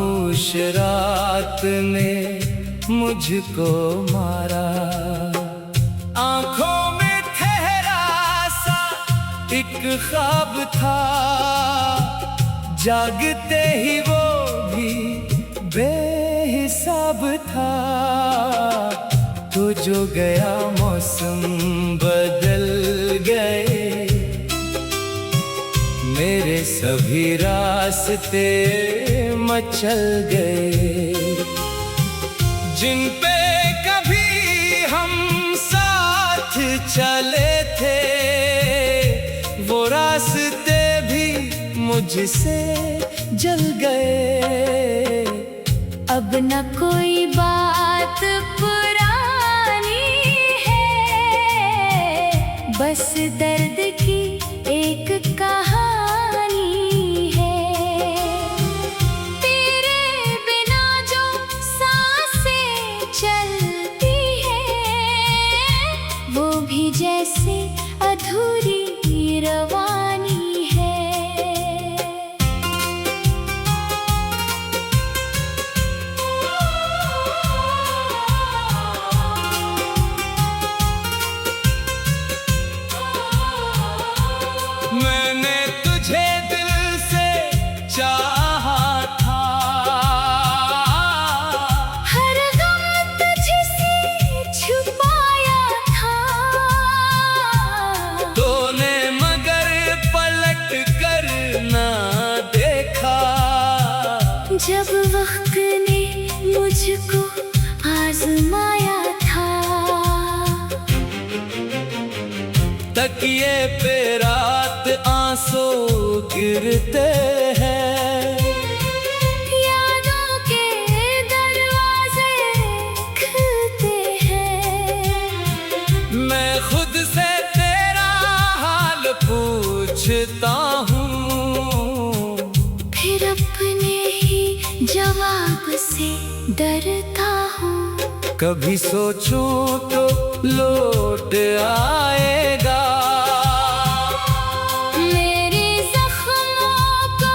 खामोश रात ने मुझको मारा। आंखों में ठहरा सा एक ख्वाब था, जागते ही वो भी बेहिसाब था। तो जो गया मौसम बदल गए, मेरे सभी रास्ते मचल गए। जिन पे कभी हम साथ चले थे, वो रास्ते भी मुझसे जल गए। अब न कोई बात पुरानी है, बस दर्द की एक कहानी है। तेरे बिना जो सांसें चलती है, वो भी जैसे अधूरी रवानी है। मैंने तुझे दिल से चाहा था, हर गम तुझसे छुपाया था। तूने मगर पलट कर ना देखा। जब वक्त ने मुझको आजमाया था, तकिए पे रात आंसू गिरते हैं। यादों के दरवाजे खुलते हैं। मैं खुद से तेरा हाल पूछता हूँ, फिर अपने ही जवाब से डरता हूँ। कभी सोचूं तो लौट आएगा। मेरे जख्मों को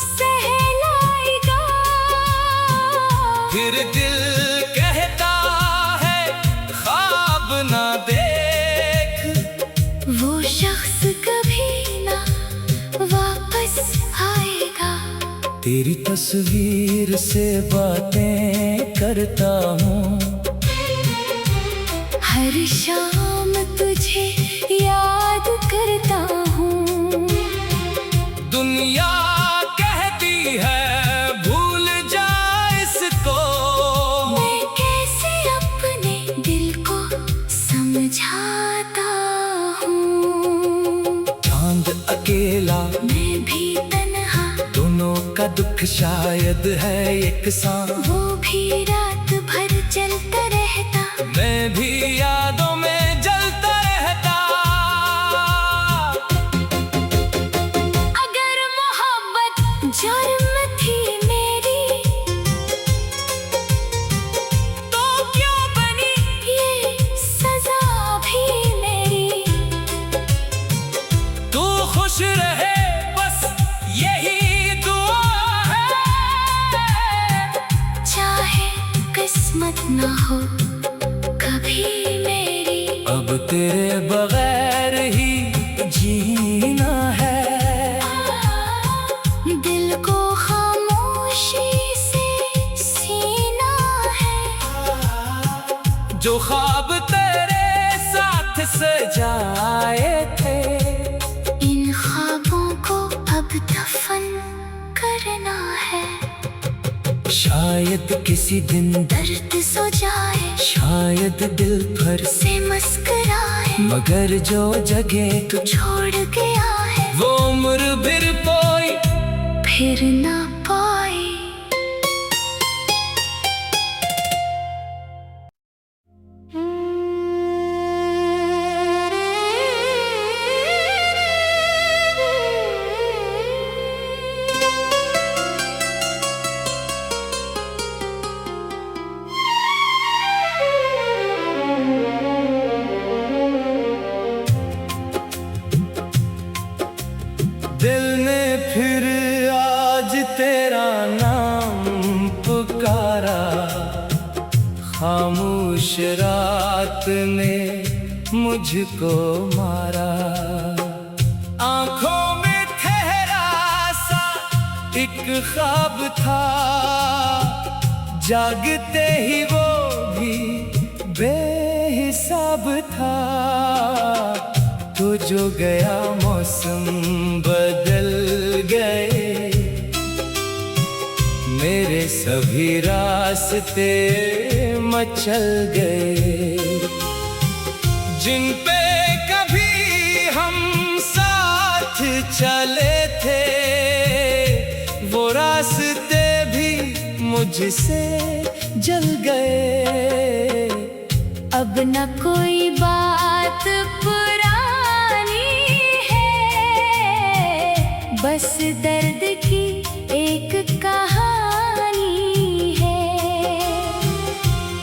सहलाएगा। फिर दिल कहता है ख्वाब ना देख, वो शख्स कभी ना वापस आएगा। तेरी तस्वीर से बातें करता हूँ, हर शाम तुझे याद करता हूँ। दुनिया कहती है भूल जा इसको, मैं कैसे अपने दिल को समझाता हूँ। चांद अकेला मैं भी तन्हा, दोनों का दुख शायद है एक सा। वो भी रात भर चलता रहता, मैं भी यादों में जलता रहता। अगर मोहब्बत जुर्म थी मेरी, तो क्यों बनी ये सजा भी मेरी। तू खुश रहे बस यही दुआ है, चाहे किस्मत ना हो कभी मेरी। अब तेरे बगैर ही जीना है। दिल को खामोशी से सीना है। जो ख्वाब तेरे साथ सजाए थे, इन ख्वाबों को अब दफन करना है। शायद किसी दिन दर्द सो जाए, शायद दिल भर से मुस्कुराए, मगर जो जगह तू छोड़ गया है, वो उम्र फिर कोई फिर ना पाए। दिल ने फिर आज तेरे खामोश रात ने मुझको मारा। आंखों में ठहरा सा एक ख्वाब था, जागते ही वो भी बेहिसाब था। तो जो गया मौसम बदल गए, मेरे सभी रास्ते मचल गए। जिन पे कभी हम साथ चले थे, वो रास्ते भी मुझसे जल गए। अब न कोई बात पुरानी है, बस दर्द की एक कहानी है।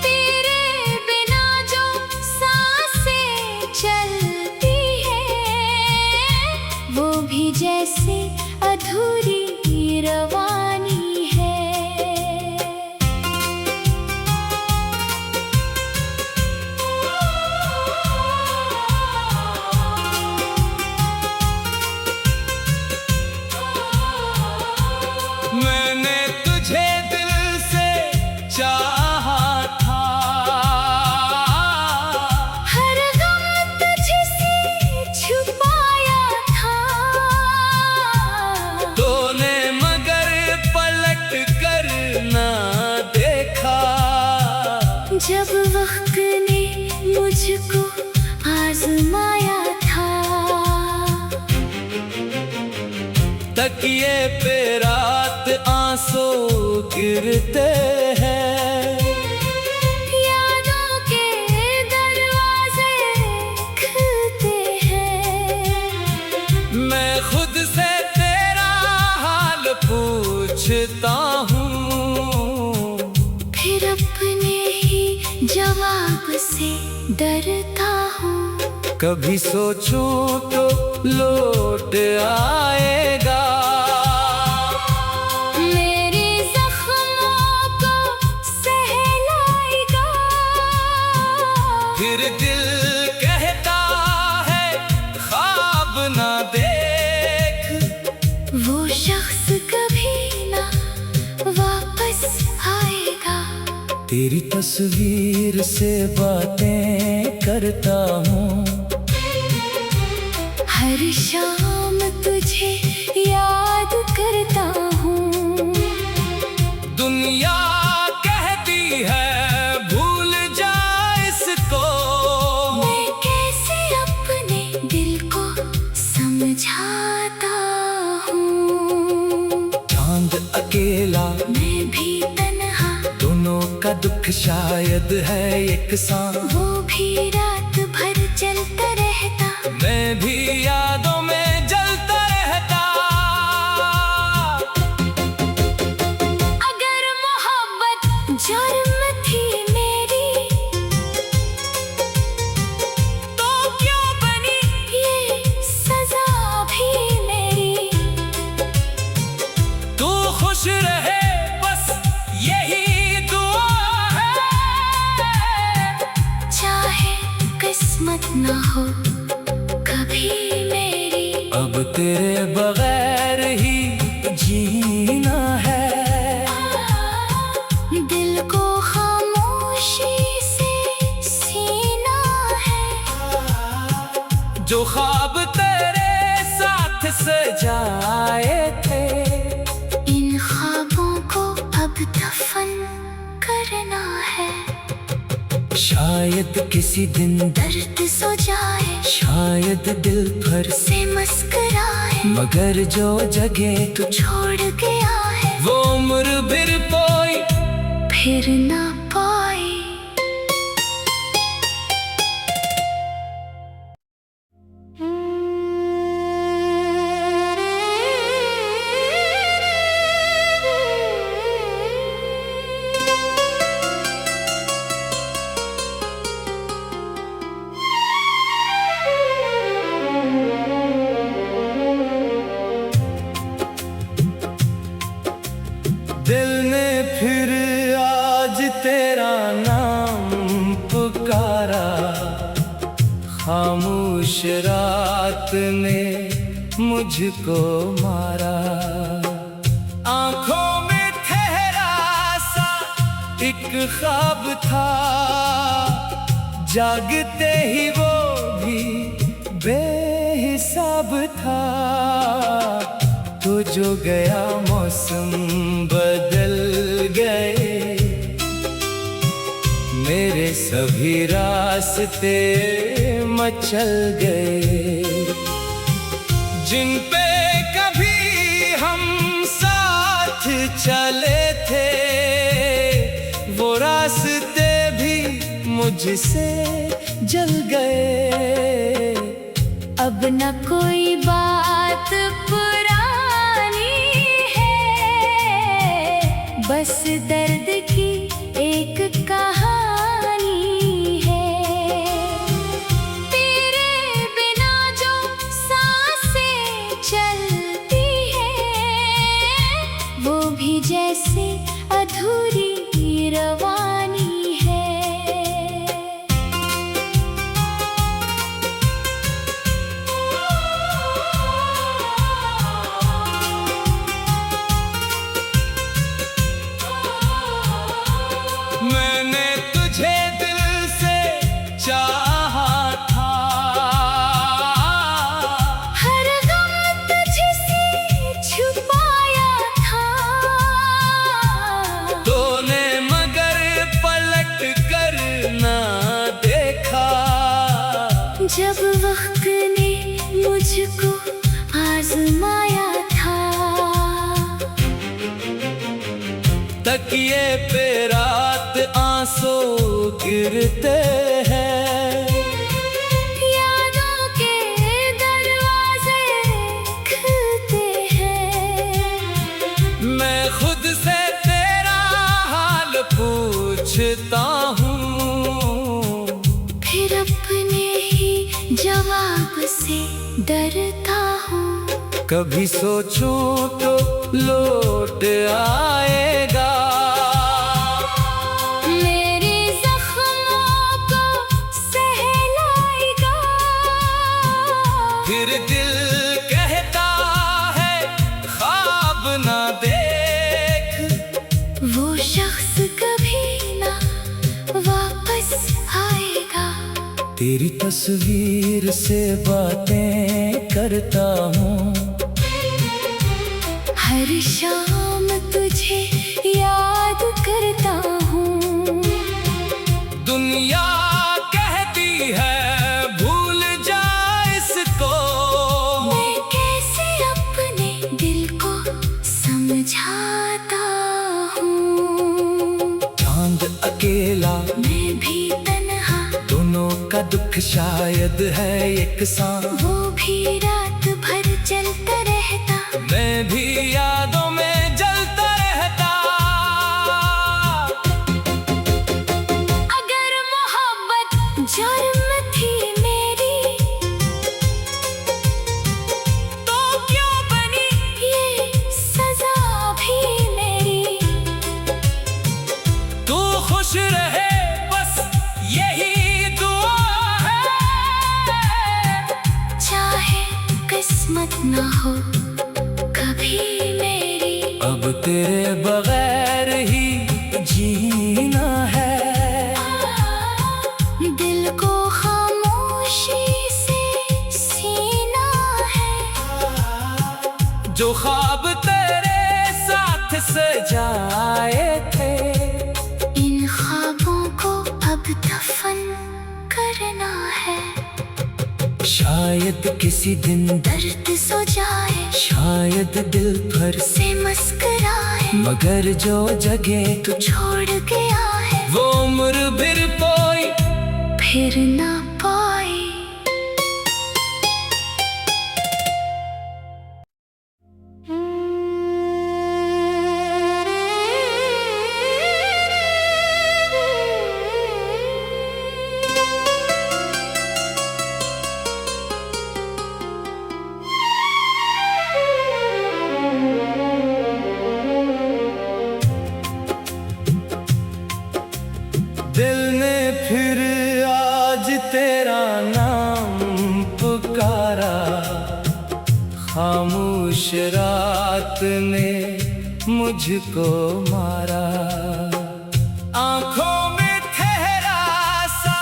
तेरे बिना जो सांसें चलती है, वो भी जैसे अधूरी रवानी है। मैंने तुझे दिल से चाहा था, हर गम तुझसे छुपाया था। तूने मगर पलट कर ना देखा। जब वक्त ने मुझको आजमाया था, तकिए पे रात आंसू गिरते हैं। यादों के दरवाजे खुलते हैं। मैं खुद से तेरा हाल पूछता हूँ, फिर अपने ही जवाब से डरता हूँ। कभी सोचूं तो लौट आएगा। मेरे जख्मों को सहलाएगा। फिर दिल कहता है ख्वाब ना देख, वो शख्स कभी ना वापस आएगा। तेरी तस्वीर से बातें करता हूँ, हर शाम तुझे याद करता हूँ। दुनिया कहती है भूल जा इसको, मैं कैसे अपने दिल को समझाता हूँ। चांद अकेला मैं भी तन्हा, दोनों का दुख शायद है एक सा। वो भी रात भर चलता रहता, मैं भी यादों में जलता रहता। अगर मोहब्बत जुर्म थी मेरी, तो क्यों बनी ये सजा भी मेरी। तू खुश रहे बस यही दुआ है, चाहे किस्मत ना हो कभी मेरी। अब तेरे बगैर ही जीना है। दिल को खामोशी से सीना है। जो ख्वाब तेरे साथ सजाए थे, इन ख्वाबों को अब दफन करना है। शायद किसी दिन दर्द सो जाए, शायद दिल भर से मुस्कुराए, मगर जो जगह तू छोड़ गया है, वो उम्र फिर कोई फिर ना पाए। दिल ने फिर आज तेरा नाम खामोश रात ने मुझको मारा। आंखों में ठहरा सा एक ख्वाब था, जागते ही वो भी बेहिसाब था। तो जो गया मौसम बदल गए, मेरे सभी रास्ते मचल गए। जिन पे कभी हम साथ चले थे, वो रास्ते भी मुझसे जल गए। अब न कोई बात पुरानी है, बस दर्द की एक कहानी है। तेरे बिना जो सांसें चलती है, वो भी जैसे अधूरी रवानी है। मैंने तुझे दिल से चाहा था, हर गम तुझसे छुपाया था। तूने मगर पलट कर ना देखा। जब वक्त ने मुझको आजमाया था, तकिए पे रात आंसू गिरते हैं। यादों के दरवाजे खुलते हैं। मैं खुद से तेरा हाल पूछता हूँ, फिर अपने ही जवाब से डरता हूँ। कभी सोचूं तो लौट आएगा। मेरे जख्मों को सहलाएगा। फिर दिल कहता है ख्वाब ना देख, वो शख्स कभी ना वापस आएगा। तेरी तस्वीर से बातें करता हूँ, हर शाम तुझे याद करता हूँ। दुनिया कहती है भूल जा इसको, मैं कैसे अपने दिल को समझाता हूँ। चांद अकेला मैं भी तन्हा, दोनों का दुख शायद है एक सा। वो भी रात भर जलता रहता, मैं भी यादों में जलता रहता। अगर मोहब्बत जुर्म थी मेरी, तो क्यों बनी ये सजा भी मेरी। तू खुश रहे बस यही दुआ है, चाहे किस्मत ना हो कभी मेरी। अब तेरे बगैर ही जीना है। दिल को खामोशी से सीना है, जो ख्वाब तेरे साथ सजाए थे, इन ख्वाबों को अब दफन करना है। शायद किसी दिन दर्द सो जाए, शायद दिल भर से मुस्कुराए, मगर जो जगह तू छोड़ गया है, वो उम्र फिर कोई फिर ना पाए। दिल ने फिर आज तेरा नाम खामोश रात ने मुझको मारा। आंखों में ठहरा सा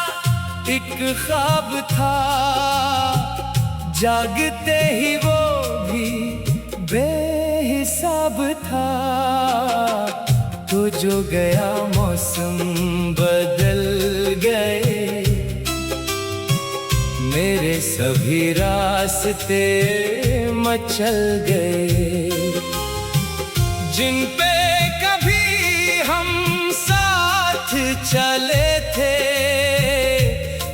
एक ख्वाब था, जागते ही वो भी बेहिसाब था। तो जो गया मौसम बदल गए, मेरे सभी रास्ते मचल गए। जिन पे कभी हम साथ चले थे,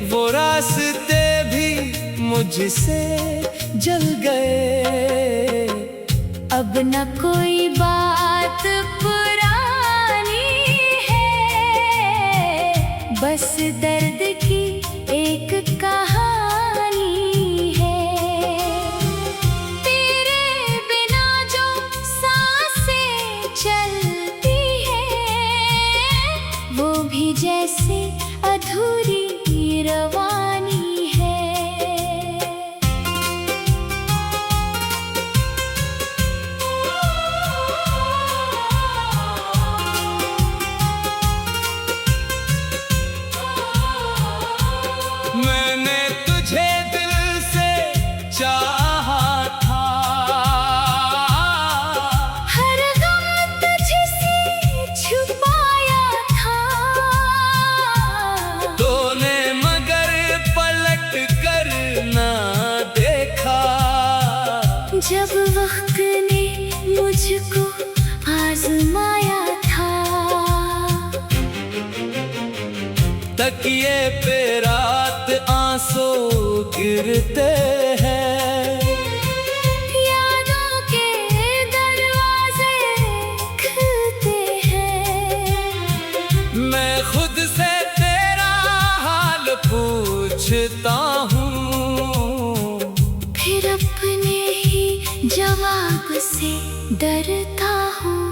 वो रास्ते भी मुझसे जल गए। अब न कोई बात पुरानी है, बस दर्द की एक कहानी है। तेरे बिना जो सांसें चलती है, वो भी जैसे अधूरी रवानी है। मैंने तुझे दिल से चाहा था, हर गम तुझसे छुपाया था। तूने मगर पलट कर ना देखा। जब वक्त ने मुझको आजमाया था, तकिए पे रात आंसू गिरते हैं। यादों के दरवाजे खुलते हैं। मैं खुद से तेरा हाल पूछता हूँ, फिर अपने ही जवाब से डरता हूँ।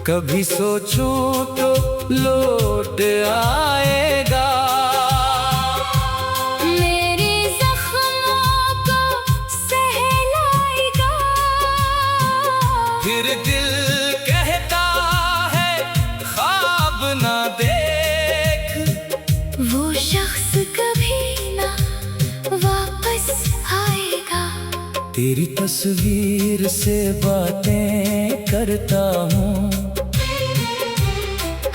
कभी सोचूं तो लौट आएगा। मेरे जख्मों को सहलाएगा। फिर दिल कहता है ख्वाब ना देख, वो शख्स कभी ना वापस आएगा। तेरी तस्वीर से बातें करता हूँ,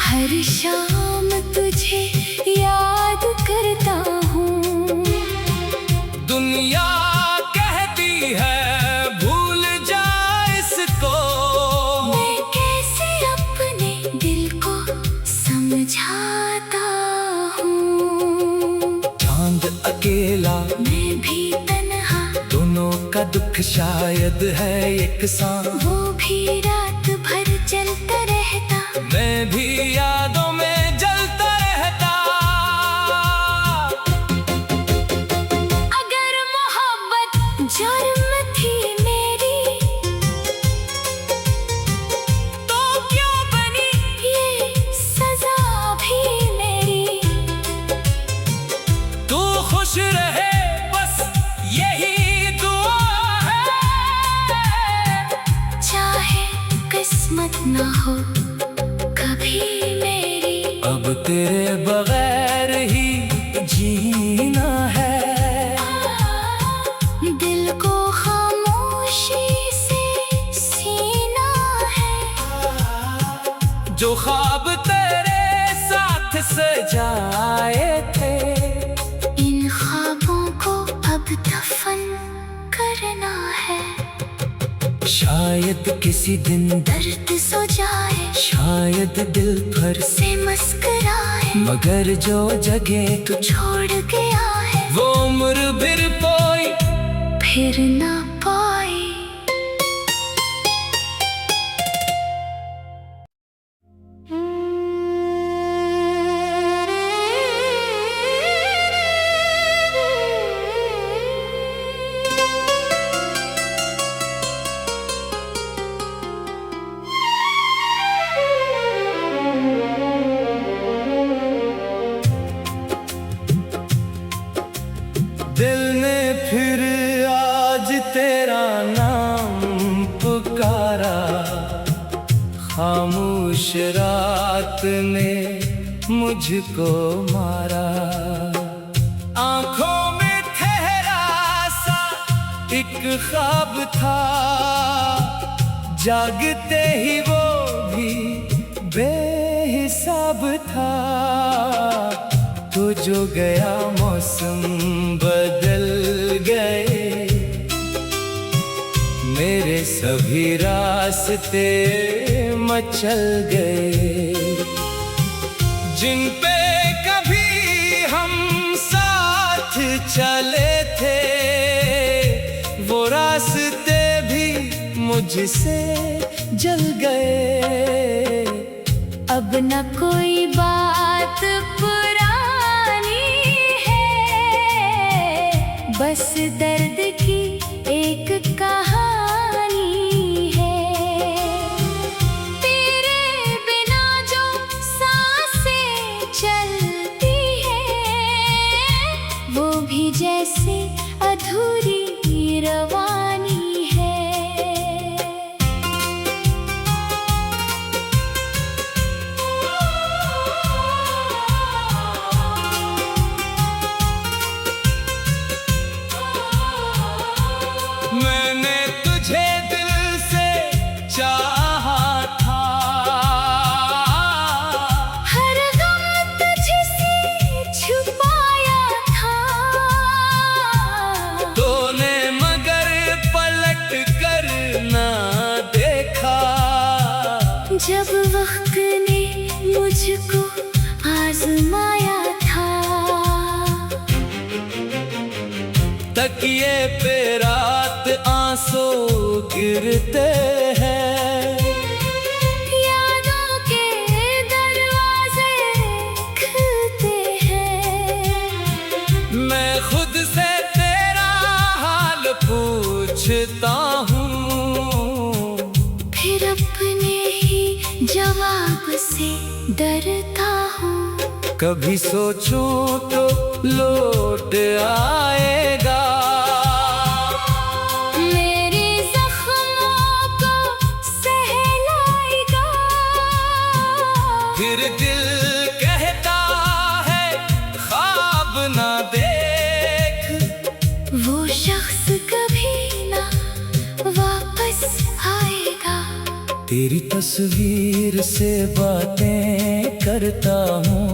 हर शाम तुझे याद करता हूँ। दुनिया कहती है भूल जा इसको, मैं कैसे अपने दिल को समझाता हूँ। चांद अकेला मैं भी तन्हा, दोनों का दुख शायद है एक सा। वो भी रात भर चलता रहता, मैं भी यादों में जलता रहता। अगर मोहब्बत जुर्म थी मेरी, तो क्यों बनी ये सजा भी मेरी। तू खुश रहे बस यही दुआ है, चाहे किस्मत ना हो कभी मेरी। अब तेरे बगैर ही जीना है। दिल को खामोशी से सीना है। जो ख्वाब तेरे साथ सजाए थे, इन ख्वाबों को अब दफन करना है। शायद किसी दिन दर्द सो जाए, शायद दिल भर से मुस्कुराए, मगर जो जगह तू छोड़ गया है, वो उम्र फिर कोई फिर ना पाए। दिल ने फिर आज रात ने मुझको मारा। आंखों में ठहरा सा एक ख्वाब था, जागते ही वो भी बेहिसाब था। तो जो गया मौसम बदल गए, मेरे सभी रास्ते मचल गए। जिन पे कभी हम साथ चले थे, वो रास्ते भी मुझसे जल गए। अब न कोई बात पुरानी है, बस दर्द की एक कहानी है। तेरे बिना जो सांसें चलती है, वो भी जैसे अधूरी रवानी है। मैंने तुझे दिल से चाहा था, हर गम तुझसे छुपाया था। तूने मगर पलट कर ना देखा। जब वक्त ने मुझको आजमाया था, तकिए पे रात आंसू गिरते हैं। यादों के दरवाजे खुलते हैं। मैं खुद से तेरा हाल पूछता हूँ, फिर अपने ही जवाब से डरता हूँ। कभी सोचूं तो लौट आएगा। मेरे जख्मों को सहलाएगा। फिर दिल कहता है ख्वाब ना देख, वो शख्स कभी ना वापस आएगा। तेरी तस्वीर से बातें करता हूँ,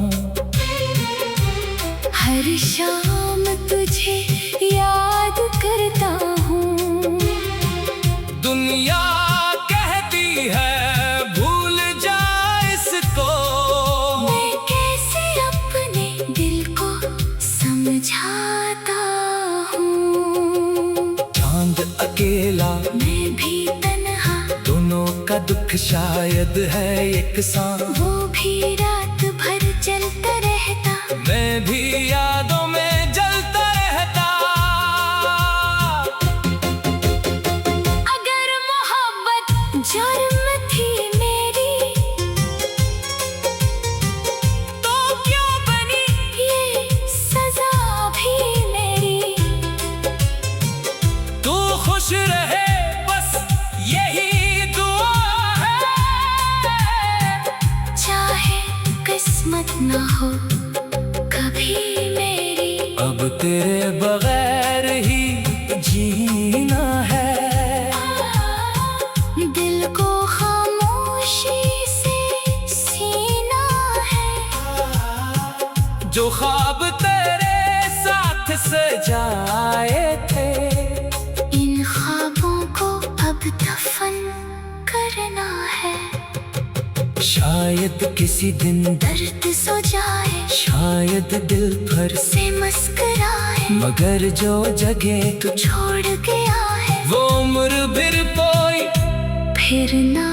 हर शाम तुझे याद करता हूँ। दुनिया कहती है भूल जा इसको, मैं कैसे अपने दिल को समझाता हूँ। चांद अकेला मैं भी तन्हा, दोनों का दुख शायद है एक सा। वो भी रात भर जलता रहता, मैं भी यादों में जलता रहता। अगर मोहब्बत जुर्म थी मेरी, तो क्यों बनी ये सजा भी मेरी। तू खुश रहे बस यही दुआ है, चाहे किस्मत ना हो कभी मेरी। अब तेरे बगैर ही जीना है। दिल को खामोशी से सीना है। जो ख्वाब तेरे साथ सजाए थे, इन ख्वाबों को अब दफन करना है। शायद किसी दिन दर्द सो जाए, शायद दिल भर से मुस्कुराए, मगर जो जगह तू छोड़ गया है, वो उम्र फिर कोई फिर ना